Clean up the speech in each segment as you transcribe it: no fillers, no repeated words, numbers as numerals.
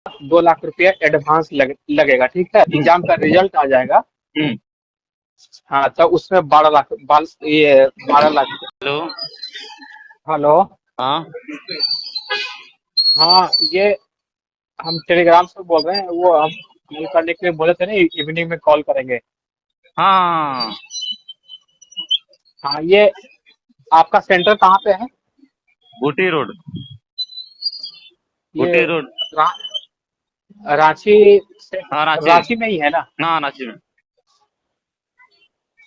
2 लाख रुपया एडवांस लगेगा, ठीक है। एग्जाम का रिजल्ट आ जाएगा। हम्म। हाँ, तो उसमें 12 लाख हेलो। हेलो। हाँ। हाँ, ये हम टेलीग्राम से बोल रहे हैं। वो हम कॉल करने के लिए बोले थे ना, इवनिंग में कॉल करेंगे। हाँ। हाँ, ये आपका सेंटर कहाँ पे है? बूटी रोड। ये बूटी रोड। रा, रांची से, हाँ, रांची। रांची में ही है ना? हाँ, रांची में।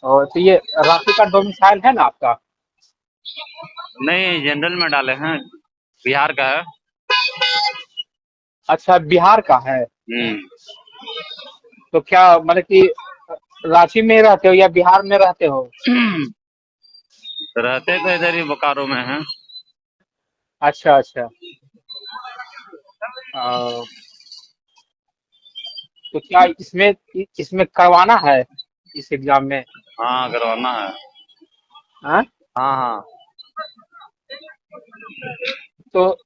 और तो ये रांची का डोमिसाइल है ना आपका? नहीं, जनरल में डाले हैं। बिहार का है। अच्छा, बिहार का है। हम्म। तो क्या मतलब कि रांची में रहते हो या बिहार में रहते हो? रहते तो इधर ही बोकारो में है। अच्छा अच्छा। अ, तो क्या इसमें इसमें करवाना है, इस एग्जाम में? हाँ, करवाना है। हाँ, हाँ, हाँ। तो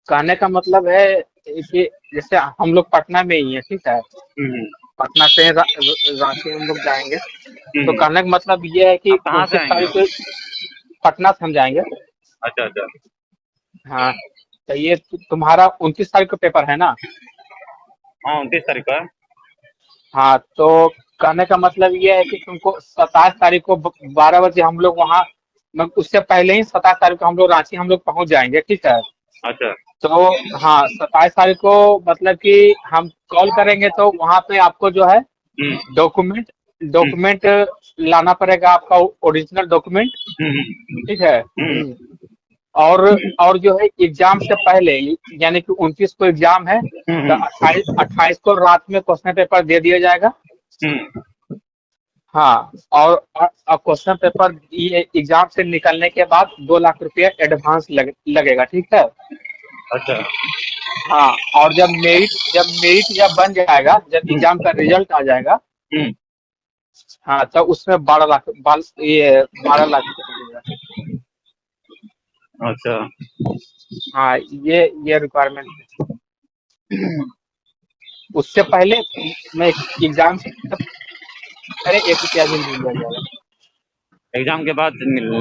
कहने का मतलब है कि जैसे हम लोग पटना में ही है, ठीक है। हम्म। पटना से रांची हम लोग जाएंगे। तो हम्म। कहने का मतलब ये है कि आप कहाँ से 29 तारीख को आएंगे? पटना से हम जाएंगे। अच्छा, अच्छा। हाँ, तो ये तुम्हारा 29 तारीख को पेपर है ना? हाँ, 29 तारीख का है। हाँ, तो कहने का मतलब ये है कि तुमको 27 तारीख को 12 बजे हम लोग वहाँ, मतलब उससे पहले ही 27 तारीख को हम लोग रांची हम लोग पहुंच जाएंगे, ठीक है। अच्छा। तो हाँ, 27 तारीख को मतलब कि हम कॉल करेंगे, तो वहाँ पे आपको जो है हम्म। डॉक्यूमेंट हम्म। डॉक्यूमेंट लाना पड़ेगा, आपका ओरिजिनल डॉक्यूमेंट, हम्म। ठीक है। हम्म। और और जो है एग्जाम से पहले, यानी कि 29 को एग्जाम है, तो हम्म। 28 को रात में क्वेश्चन पेपर दे दिया जाएगा। हम्म। हाँ, और क्वेश्चन पेपर ये एग्जाम से निकलने के बाद 2 लाख रुपया एडवांस लगेगा, ठीक है। अच्छा। हाँ, और जब मेरिट जब बन जाएगा, जब हम्म। एग्जाम का रिजल्ट आ जाएगा, हम्म। हाँ, तो उसमें 12 लाख रुपया लगेगा। अच्छा। हाँ, ये रिक्वायरमेंट है। उससे पहले मैं एग्जाम से पहले 1 रुपया भी नहीं लिया जाएगा। एग्जाम के बाद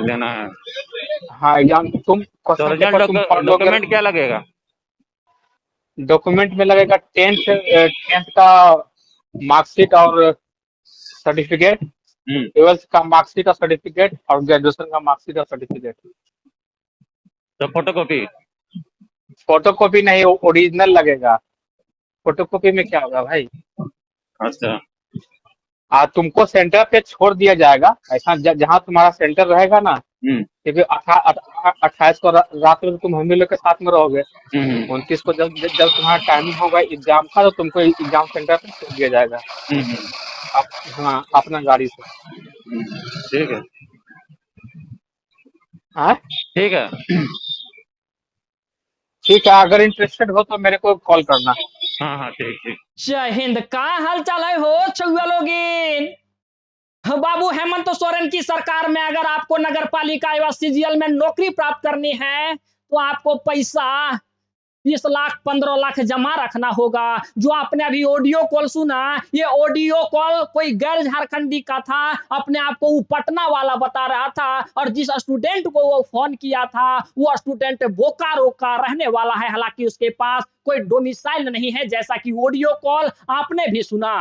लेना है। हाँ, एग्जाम तुम तो क्वेश्चन पेपर रिजल्ट तुम पढ़ लोगे। डॉक्यूमेंट क्या लगेगा? डॉक्यूमेंट में लगेगा टेंथ टेंथ का मार्कशीट और सर्टिफिकेट, हम्म। 12th का मार्कशीट और सर्टिफिकेट, और ग्रेजुएशन का मार्कशीट और सर्टिफिकेट। तो फोटो कॉपी? फोटो कॉपी नहीं, ओरिजिनल लगेगा। फोटो कॉपी में क्या होगा भाई? अच्छा। तुमको सेंटर पे छोड़ दिया जाएगा, ऐसा जहाँ तुम्हारा सेंटर रहेगा ना। हम्म। क्योंकि 28 को रात में तुम हम लोग के साथ में रहोगे। हम्म। 29 को जब तुम्हारा टाइमिंग होगा एग्जाम का, तो तुमको एग्जाम सेंटर पे छोड़ दिया जाएगा। हम्म। आप, हाँ, अपना गाड़ी से। ठीक है। हाँ, ठीक है। ठीक है, अगर इंटरेस्टेड हो तो मेरे को कॉल करना। हाँ, हाँ, ठीक, ठीक। जय हिंद। का हाल चाल है हो छुआ लोगिन? बाबू हेमंत सोरेन की सरकार में अगर आपको नगर पालिका एवं सीजीएल में नौकरी प्राप्त करनी है तो आपको पैसा 20 लाख 15 लाख जमा रखना होगा। जो आपने अभी ऑडियो कॉल सुना, ये ऑडियो कॉल कोई गैर झारखंडी का था। अपने आप को वो पटना वाला बता रहा था, और जिस स्टूडेंट को वो फोन किया था वो स्टूडेंट बोकारो का रहने वाला है। हालांकि उसके पास कोई डोमिसाइल नहीं है, जैसा कि ऑडियो कॉल आपने भी सुना।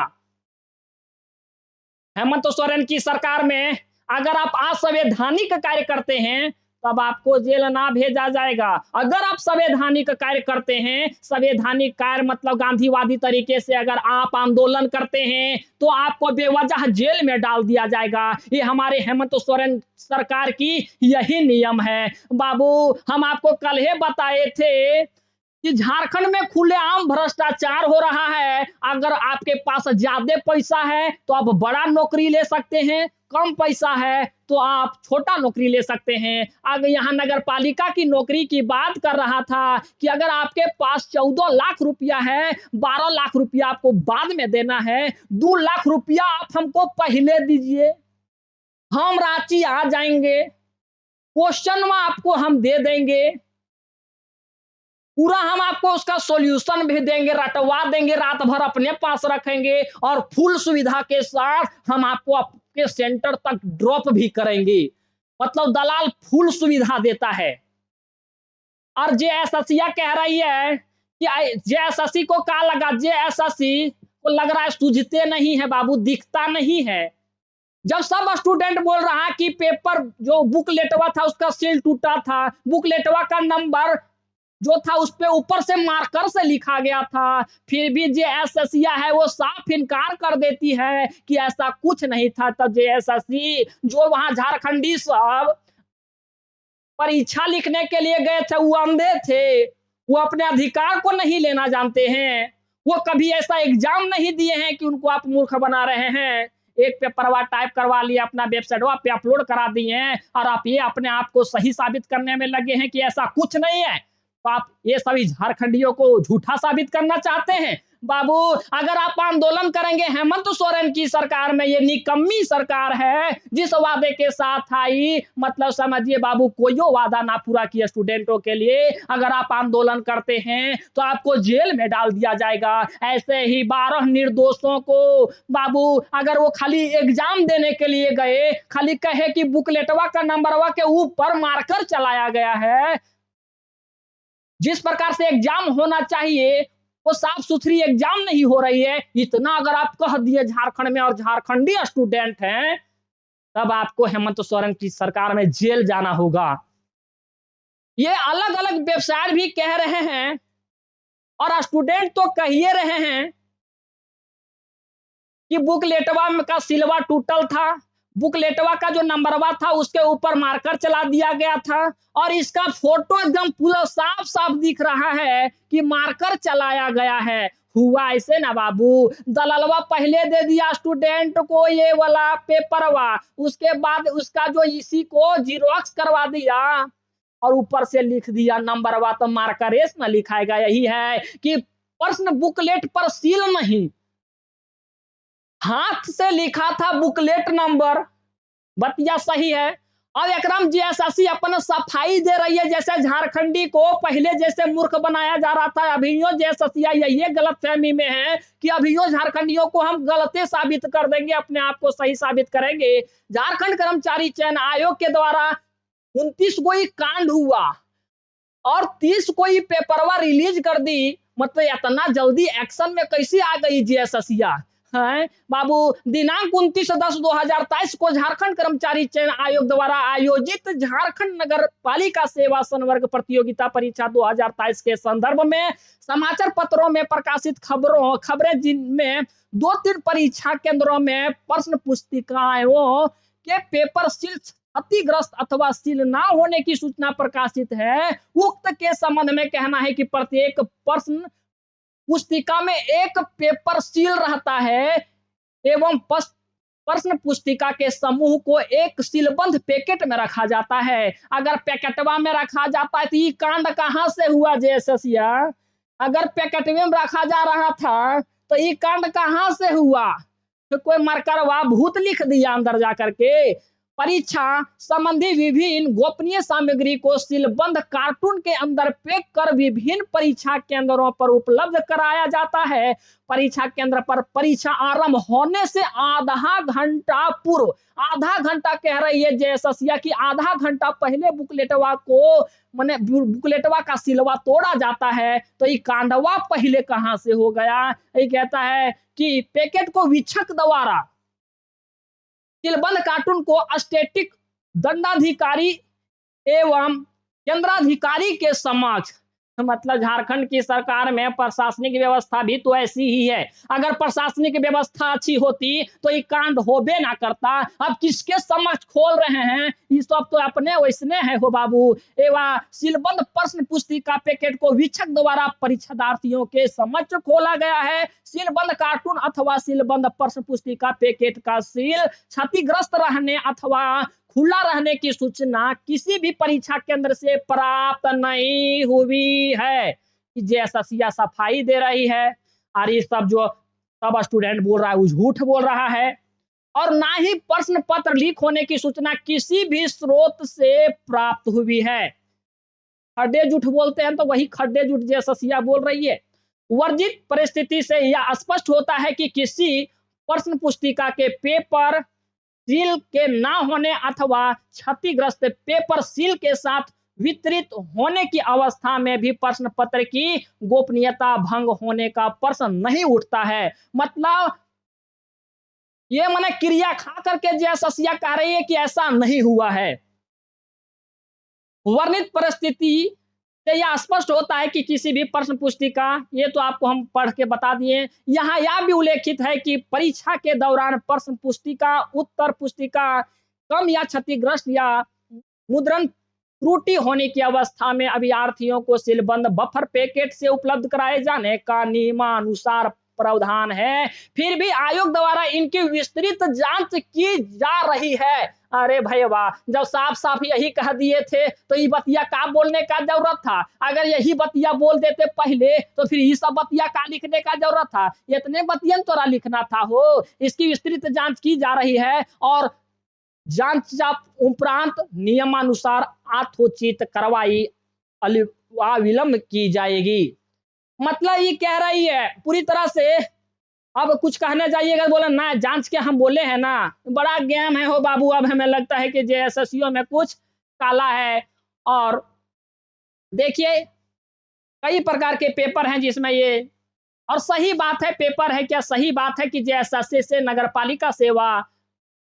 हेमंत सोरेन की सरकार में अगर आप असंवैधानिक कार्य करते हैं तब आपको जेल ना भेजा जाएगा। अगर आप संवैधानिक कार्य करते हैं, संवैधानिक कार्य मतलब गांधीवादी तरीके से अगर आप आंदोलन करते हैं तो आपको बेवजह जेल में डाल दिया जाएगा। ये हमारे हेमंत सोरेन सरकार की यही नियम है। बाबू, हम आपको कल ही बताए थे कि झारखंड में खुलेआम भ्रष्टाचार हो रहा है। अगर आपके पास ज्यादा पैसा है तो आप बड़ा नौकरी ले सकते हैं, कम पैसा है तो आप छोटा नौकरी ले सकते हैं। अगर यहाँ नगर पालिका की नौकरी की बात कर रहा था कि अगर आपके पास 14 लाख रुपया है, 12 लाख रुपया आपको बाद में देना है, 2 लाख रुपया आप हमको पहले दीजिए, हम रांची आ जाएंगे, क्वेश्चन में आपको हम दे देंगे। पूरा हम आपको उसका सॉल्यूशन भी देंगे, रटवा देंगे, रात भर अपने पास रखेंगे और फुल सुविधा के साथ हम आपको आपके सेंटर तक ड्रॉप भी करेंगे। मतलब दलाल फुल सुविधा देता है। और जेएसएससी कह रही है कि जेएसएससी को क्या लगा, जेएसएससी को लग रहा है सूझते नहीं है बाबू, दिखता नहीं है। जब सब स्टूडेंट बोल रहा है कि पेपर जो बुकलेटवा था उसका सील टूटा था, बुकलेटवा का नंबर जो था उस पे ऊपर से मार्कर से लिखा गया था, फिर भी जेएसएससी है वो साफ इनकार कर देती है कि ऐसा कुछ नहीं था। तो जेएसएससी जो वहां झारखंडी सब परीक्षा लिखने के लिए गए थे वो अंधे थे, वो अपने अधिकार को नहीं लेना जानते हैं, वो कभी ऐसा एग्जाम नहीं दिए हैं कि उनको आप मूर्ख बना रहे हैं। एक पेपरवा टाइप करवा लिए, अपना वेबसाइटवा पे अपलोड करा दिए हैं और आप ये अपने आप को सही साबित करने में लगे हैं कि ऐसा कुछ नहीं है। तो आप ये सभी झारखंडियों को झूठा साबित करना चाहते हैं। बाबू अगर आप आंदोलन करेंगे हेमंत सोरेन की सरकार में, ये निकम्मी सरकार है जिस वादे के साथ आई, मतलब समझिए बाबू कोई वादा ना पूरा किया स्टूडेंटों के लिए। अगर आप आंदोलन करते हैं तो आपको जेल में डाल दिया जाएगा। ऐसे ही 12 निर्दोषों को बाबू अगर वो खाली एग्जाम देने के लिए गए, खाली कहे कि बुकलेटवा का नंबरवा के ऊपर मार्कर चलाया गया है, जिस प्रकार से एग्जाम होना चाहिए वो साफ सुथरी एग्जाम नहीं हो रही है, इतना अगर आप कह दिए झारखंड में और झारखंडी स्टूडेंट हैं, तब आपको हेमंत सोरेन की सरकार में जेल जाना होगा। ये अलग अलग वेबसाइट भी कह रहे हैं और स्टूडेंट तो कह ही रहे हैं कि बुकलेटवा का सिलवा टूटल था, बुकलेटवा का जो नंबरवा था उसके ऊपर मार्कर चला दिया गया था और इसका फोटो एकदम पूरा साफ साफ दिख रहा है कि मार्कर चलाया गया है। हुआ ऐसे ना बाबू, दलालवा पहले दे दिया स्टूडेंट को ये वाला पेपरवा, उसके बाद उसका जो इसी को जीरोक्स करवा दिया और ऊपर से लिख दिया नंबरवा, तो मार्करेस ना लिखाएगा। यही है कि प्रश्न बुकलेट पर सील नहीं, हाथ से लिखा था बुकलेट नंबर, बतिया सही है। अब एकदम जेएसएससी अपना सफाई दे रही है, जैसे झारखंडी को पहले जैसे मूर्ख बनाया जा रहा था, अभियो जेएसएससी ये गलत फहमी में है कि अभियो झारखंडियों को हम गलते साबित कर देंगे, अपने आप को सही साबित करेंगे। झारखंड कर्मचारी चयन आयोग के द्वारा 29 को ही कांड हुआ और 30 को ही पेपरवा रिलीज कर दी। मतलब इतना जल्दी एक्शन में कैसे आ गई जेएसएससी है बाबू। दिनांक 29/10/2023 को झारखंड कर्मचारी चयन आयोग द्वारा आयोजित झारखंड नगर पालिका सेवा संवर्ग प्रतियोगिता परीक्षा 2023 के संदर्भ में समाचार पत्रों में प्रकाशित खबरें जिनमें 2-3 परीक्षा केंद्रों में प्रश्न पुस्तिकाओं के पेपर सील क्षतिग्रस्त अथवा सील ना होने की सूचना प्रकाशित है। उक्त के संबंध में कहना है कि प्रत्येक प्रश्न पुस्तिका में एक पेपर सील रहता है एवं प्रश्न पुस्तिका के समूह को एक सीलबंद पैकेट में रखा जाता है। अगर पैकेटवा में रखा जाता है तो ये कांड कहां से हुआ जेएसएससी? अगर पैकेट में रखा जा रहा था तो ये कांड कहां से हुआ? तो कोई मार्करवा भूत लिख दिया अंदर जाकर के। परीक्षा संबंधी विभिन्न गोपनीय सामग्री को सीलबंद कार्टून के अंदर पैक कर विभिन्न परीक्षा केंद्रों पर उपलब्ध कराया जाता है। परीक्षा केंद्र पर परीक्षा आरंभ होने से आधा घंटा पूर्व, आधा घंटा कह रही है जेएसएससी कि आधा घंटा पहले बुकलेटवा को माने बुकलेटवा का सिलवा तोड़ा जाता है। तो ये कांडवा पहले कहां से हो गया? ये कहता है कि पैकेट को वीक्षक द्वारा सीलबंद कार्टून को स्टैटिक दंडाधिकारी एवं केंद्राधिकारी के समक्ष, मतलब झारखंड की सरकार में प्रशासनिक व्यवस्था भी तो ऐसी ही है। अगर प्रशासनिक व्यवस्था अच्छी होती तो ये कांड होबे ना करता। अब किसके समक्ष खोल रहे हैं? ये सब तो अपने वैसने है हो बाबू। एवं सीलबंद प्रश्न पुस्तिका पैकेट को वीक्षक द्वारा परीक्षार्थियों के समक्ष खोला गया है। सीलबंद कार्टून अथवा सीलबंद प्रश्न पुस्तिका पैकेट का सील क्षतिग्रस्त रहने अथवा खुला रहने की सूचना किसी भी परीक्षा केंद्र से प्राप्त नहीं हुई है। जेएसएससी सफाई दे रही है और ये सब जो सब स्टूडेंट बोल रहा है वो झूठ बोल रहा है। और ना ही प्रश्न पत्र लीक होने की सूचना किसी भी स्रोत से प्राप्त हुई है। खड्डे झूठ बोलते हैं तो वही खड्डे झूठ जेएसएससी बोल रही है। वर्जित परिस्थिति से यह स्पष्ट होता है कि किसी प्रश्न पुस्तिका के पेपर सील के ना होने अथवा क्षतिग्रस्त पेपर सील के साथ वितरित होने की अवस्था में भी प्रश्न पत्र की गोपनीयता भंग होने का प्रश्न नहीं उठता है। मतलब ये मैंने क्रिया खा करके जेएसएससी कह रही है कि ऐसा नहीं हुआ है। वर्णित परिस्थिति से यह स्पष्ट होता है कि किसी भी प्रश्न पुस्तिका, ये तो आपको हम पढ़ के बता दिए, यहाँ यह भी उल्लेखित है कि परीक्षा के दौरान प्रश्न पुस्तिका, उत्तर पुस्तिका कम या क्षतिग्रस्त या मुद्रण त्रुटि होने की अवस्था में अभ्यर्थियों को सीलबंद बफर पैकेट से उपलब्ध कराए जाने का नियमानुसार प्रावधान है। फिर भी आयोग द्वारा इनकी विस्तृत जांच की जा रही है। अरे भाई वाह, जब साफ साफ यही कह दिए थे तो ये बतिया का बोलने का जरूरत था। अगर यही बतिया बोल देते पहले तो फिर ये सब बतिया का लिखने का जरूरत था। इतने बतियन तोरा लिखना था हो। इसकी विस्तृत जांच की जा रही है और जांच उपरांत नियमानुसार यथोचित कार्रवाई अविलंब की जाएगी। मतलब ये कह रही है पूरी तरह से। अब कुछ कहने जाइएगा बोले ना जांच के हम बोले हैं ना, बड़ा गेम है हो बाबू। अब हमें लगता है कि जेएसएससी में कुछ काला है। और देखिए कई प्रकार के पेपर हैं जिसमें ये, और सही बात है, पेपर है क्या, सही बात है कि जेएसएससी से नगरपालिका सेवा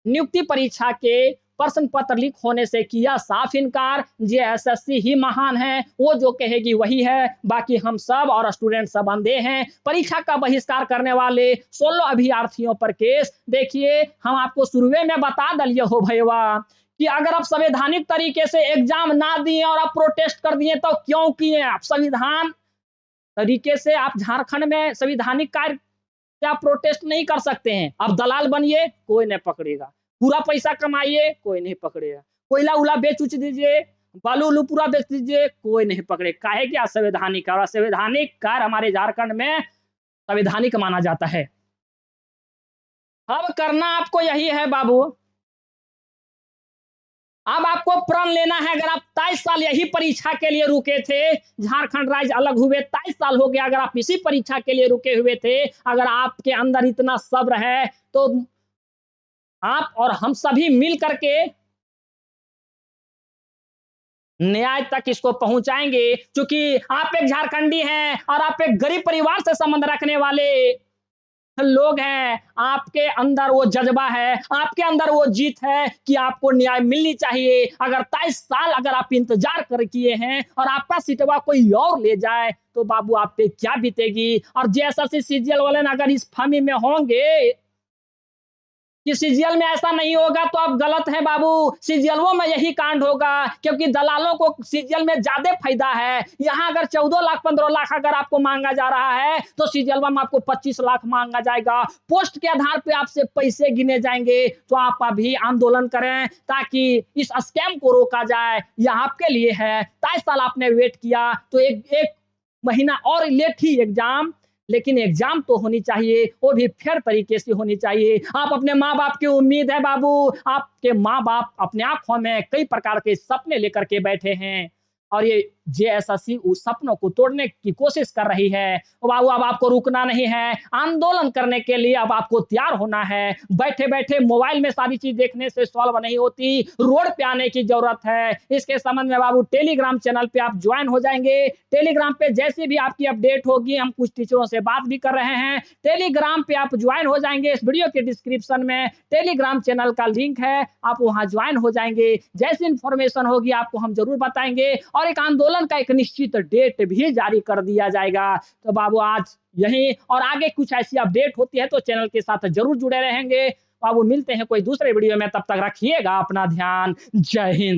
नियुक्ति परीक्षा के प्रश्न पत्र लीक होने से किया साफ इनकार। जेएसएससी ही महान है, वो जो कहेगी वही है, बाकी हम सब और स्टूडेंट सब अंधे हैं। परीक्षा का बहिष्कार करने वाले 16 अभ्यर्थियों पर केस। देखिए हम आपको शुरुए में बता दिए हो भैया कि अगर आप संवैधानिक तरीके से एग्जाम ना दिए और आप प्रोटेस्ट कर दिए तो क्यों किए। आप संविधान तरीके से आप झारखंड में संवैधानिक कार्य क्या प्रोटेस्ट नहीं कर सकते हैं। अब दलाल बनिए कोई नहीं पकड़ेगा, पूरा पैसा कमाइए कोई नहीं पकड़ेगा, कोयला उला बेच उच दीजिए, बालू उलू पूरा बेच दीजिए, कोई नहीं पकड़े। काहे कि असंवैधानिक, और असंवैधानिक कार्य हमारे झारखंड में संवैधानिक माना जाता है। अब करना आपको यही है बाबू, अब आपको प्रण लेना है। अगर आप 23 साल यही परीक्षा के लिए रुके थे, झारखंड राज्य अलग हुए 23 साल हो गया, अगर आप इसी परीक्षा के लिए रुके हुए थे, अगर आपके अंदर इतना सब्र है तो आप और हम सभी मिल करके न्याय तक इसको पहुंचाएंगे। क्योंकि आप एक झारखंडी हैं और आप एक गरीब परिवार से संबंध रखने वाले लोग हैं। आपके अंदर वो जज्बा है, आपके अंदर वो जीत है कि आपको न्याय मिलनी चाहिए। अगर 23 साल अगर आप इंतजार कर किए हैं और आपका सीटवा कोई और ले जाए तो बाबू आप पे क्या बीतेगी। और जेएसएससी सीजीएल वाले अगर इस फहमी में होंगे कि सीजीएल में ऐसा नहीं होगा तो आप गलत हैं बाबू। सीजीएलओ में यही कांड होगा क्योंकि दलालों को सीजीएल में ज्यादा फायदा है। यहाँ अगर 14 लाख 15 लाख अगर आपको मांगा जा रहा है तो सीजीएल में आपको 25 लाख मांगा जाएगा। पोस्ट के आधार पे आपसे पैसे गिने जाएंगे। तो आप अभी आंदोलन करें ताकि इस स्कैम को रोका जाए। यह आपके लिए है। 23 साल आपने वेट किया तो एक महीना और लेट ही एग्जाम, लेकिन एग्जाम तो होनी चाहिए, वो भी फेयर तरीके से होनी चाहिए। आप अपने माँ बाप की उम्मीद है बाबू, आपके माँ बाप अपने आंखों में कई प्रकार के सपने लेकर के बैठे हैं और ये जेएसएससी उस सपनों को तोड़ने की कोशिश कर रही है। बाबू अब आपको रुकना नहीं है, आंदोलन करने के लिए अब आपको तैयार होना है। बैठे बैठे मोबाइल में सारी चीज देखने से सॉल्व नहीं होती, रोड पे आने की जरूरत है। इसके संबंध में बाबू टेलीग्राम चैनल पे आप ज्वाइन हो जाएंगे। टेलीग्राम पे जैसे भी आपकी अपडेट होगी, हम कुछ टीचरों से बात भी कर रहे हैं, टेलीग्राम पे आप ज्वाइन हो जाएंगे। इस वीडियो के डिस्क्रिप्शन में टेलीग्राम चैनल का लिंक है, आप वहां ज्वाइन हो जाएंगे। जैसी इंफॉर्मेशन होगी आपको हम जरूर बताएंगे और एक आंदोलन का एक निश्चित डेट भी जारी कर दिया जाएगा। तो बाबू आज यही, और आगे कुछ ऐसी अपडेट होती है तो चैनल के साथ जरूर जुड़े रहेंगे। बाबू मिलते हैं कोई दूसरे वीडियो में, तब तक रखिएगा अपना ध्यान। जय हिंद।